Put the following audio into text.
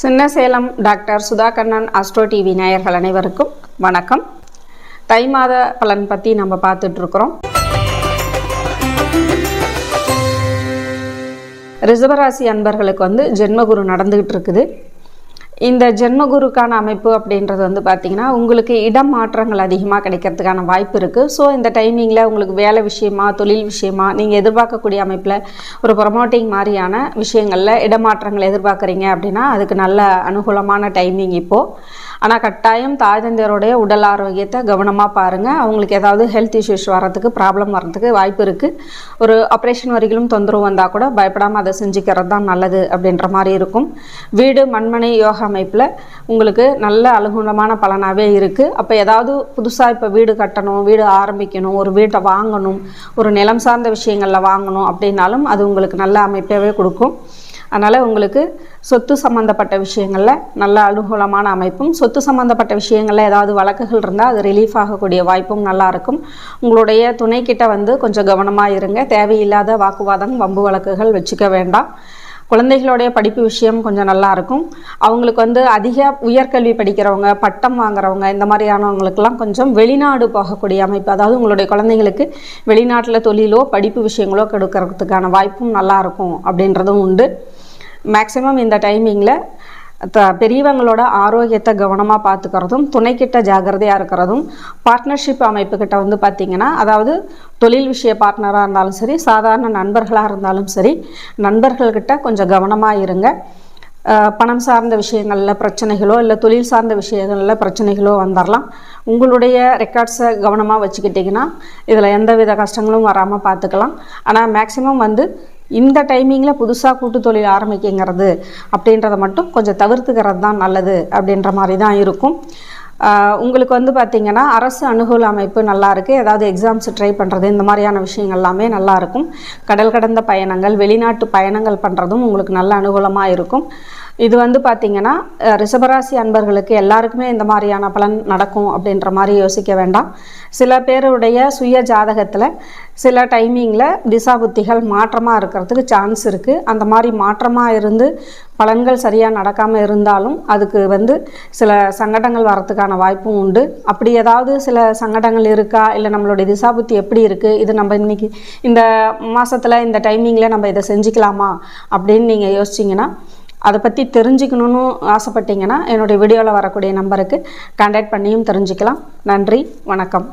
Chinnasalem doctor Sudha Kannan astro TV நேயர்கள் அனைவருக்கும் வணக்கம். தை மாத பலன் பற்றி நம்ம பார்த்துட்டு இருக்கிறோம். ரிஷபராசி அன்பர்களுக்கு ஜென்மகுரு நடந்துகிட்டு இருக்குது. இந்த ஜென்மகுருக்கான அமைப்பு அப்படின்றது பார்த்திங்கன்னா உங்களுக்கு இடம் மாற்றங்கள் அதிகமாக கிடைக்கிறதுக்கான வாய்ப்பு இருக்குது. ஸோ இந்த டைமிங்கில் உங்களுக்கு வேலை விஷயமா தொழில் விஷயமா நீங்கள் எதிர்பார்க்கக்கூடிய அமைப்பில் ஒரு ப்ரொமோட்டிங் மாதிரியான விஷயங்களில் இடமாற்றங்கள் எதிர்பார்க்குறீங்க அப்படின்னா அதுக்கு நல்ல அனுகூலமான டைமிங் இப்போது. ஆனால் கட்டாயம் தாய் தந்தையருடைய உடல் ஆரோக்கியத்தை கவனமாக பாருங்கள். அவங்களுக்கு ஏதாவது ஹெல்த் இஷ்யூஸ் வரதுக்கு ப்ராப்ளம் வரதுக்கு வாய்ப்பு இருக்குது. ஒரு ஆப்ரேஷன் வரைக்கும் தொந்தரவு வந்தால் கூட பயப்படாமல் அதை செஞ்சுக்கிறது தான் நல்லது அப்படின்ற மாதிரி இருக்கும். வீடு மண்மனை யோகா அமைப்பில் உங்களுக்கு நல்ல அனுகூலமான பலனாகவே இருக்குது. அப்போ ஏதாவது புதுசாக இப்போ வீடு கட்டணும், வீடு ஆரம்பிக்கணும், ஒரு வீட்டை வாங்கணும், ஒரு நிலம் சார்ந்த விஷயங்களில் வாங்கணும் அப்படின்னாலும் அது உங்களுக்கு நல்ல அமைப்பாகவே கொடுக்கும். அதனால் உங்களுக்கு சொத்து சம்மந்தப்பட்ட விஷயங்களில் நல்ல அனுகூலமான அமைப்பும், சொத்து சம்மந்தப்பட்ட விஷயங்களில் ஏதாவது வழக்குகள் இருந்தால் அது ரிலீஃப் ஆகக்கூடிய வாய்ப்பும் நல்லாயிருக்கும். உங்களுடைய துணைக்கிட்ட கொஞ்சம் கவனமாக இருங்க. தேவையில்லாத வாக்குவாதம் வம்பு வழக்குகள் வச்சுக்க வேண்டாம். குழந்தைகளுடைய படிப்பு விஷயம் கொஞ்சம் நல்லாயிருக்கும். அவங்களுக்கு அதிக உயர்கல்வி படிக்கிறவங்க, பட்டம் வாங்குறவங்க, இந்த மாதிரியானவங்களுக்கெல்லாம் கொஞ்சம் வெளிநாடு போகக்கூடிய அமைப்பு, அதாவது உங்களுடைய குழந்தைங்களுக்கு வெளிநாட்டில் தொழிலோ படிப்பு விஷயங்களோ கொடுக்கறதுக்கான வாய்ப்பும் நல்லாயிருக்கும் அப்படின்றதும் உண்டு. மேக்சிமம் இந்த டைமிங்கில் பெரியவங்களோட ஆரோக்கியத்தை கவனமாக பார்த்துக்கிறதும், துணைக்கிட்ட ஜாக்கிரதையாக இருக்கிறதும், பார்ட்னர்ஷிப் அமைப்புக்கிட்ட பார்த்திங்கன்னா அதாவது தொழில் விஷய பார்ட்னராக இருந்தாலும் சரி, சாதாரண நண்பர்களாக இருந்தாலும் சரி, நண்பர்கள்கிட்ட கொஞ்சம் கவனமாக இருங்க. பணம் சார்ந்த விஷயங்களில் பிரச்சனைகளோ இல்லை தொழில் சார்ந்த விஷயங்களில் பிரச்சனைகளோ வந்துடலாம். உங்களுடைய ரெக்கார்ட்ஸை கவனமாக வச்சுக்கிட்டிங்கன்னா இதில் எந்தவித கஷ்டங்களும் வராமல் பார்த்துக்கலாம். ஆனால் மேக்சிமம் இந்த டைமிங்கில் புதுசாக கூட்டு தொழில் ஆரம்பிக்கிறது அப்படின்றத மட்டும் கொஞ்சம் தவிர்த்துக்கிறது தான் நல்லது அப்படின்ற மாதிரி தான் இருக்கும். உங்களுக்கு பார்த்திங்கன்னா அரசு அனுகூல அமைப்பு நல்லா இருக்குது. ஏதாவது எக்ஸாம்ஸ் ட்ரை பண்ணுறது, இந்த மாதிரியான விஷயங்கள் எல்லாமே நல்லாயிருக்கும். கடல் கடந்த பயணங்கள், வெளிநாட்டு பயணங்கள் பண்ணுறதும் உங்களுக்கு நல்ல அனுகூலமாக இருக்கும். இது பார்த்திங்கன்னா ரிஷபராசி அன்பர்களுக்கு எல்லாருக்குமே இந்த மாதிரியான பலன் நடக்கும் அப்படின்ற மாதிரி யோசிக்க வேண்டாம். சில பேருடைய சுய ஜாதகத்தில் சில டைமிங்கில் திசா புத்திகள் மாற்றமாக இருக்கிறதுக்கு சான்ஸ் இருக்குது. அந்த மாதிரி மாற்றமாக இருந்து பலன்கள் சரியாக நடக்காமல் இருந்தாலும் அதுக்கு சில சங்கடங்கள் வரத்துக்கான வாய்ப்பும் உண்டு. அப்படி ஏதாவது சில சங்கடங்கள் இருக்கா, இல்லை நம்மளுடைய திசாபுத்தி எப்படி இருக்குது, இது நம்ம இன்றைக்கி இந்த மாதத்தில் இந்த டைமிங்கில் நம்ம இதை செஞ்சுக்கலாமா அப்படின்னு நீங்கள் யோசிச்சிங்கன்னா, அதை பற்றி தெரிஞ்சுக்கணுன்னு ஆசைப்பட்டீங்கன்னா என்னுடைய வீடியோவில் வரக்கூடிய நம்பருக்கு கான்டாக்ட் பண்ணியும் தெரிஞ்சுக்கலாம். நன்றி, வணக்கம்.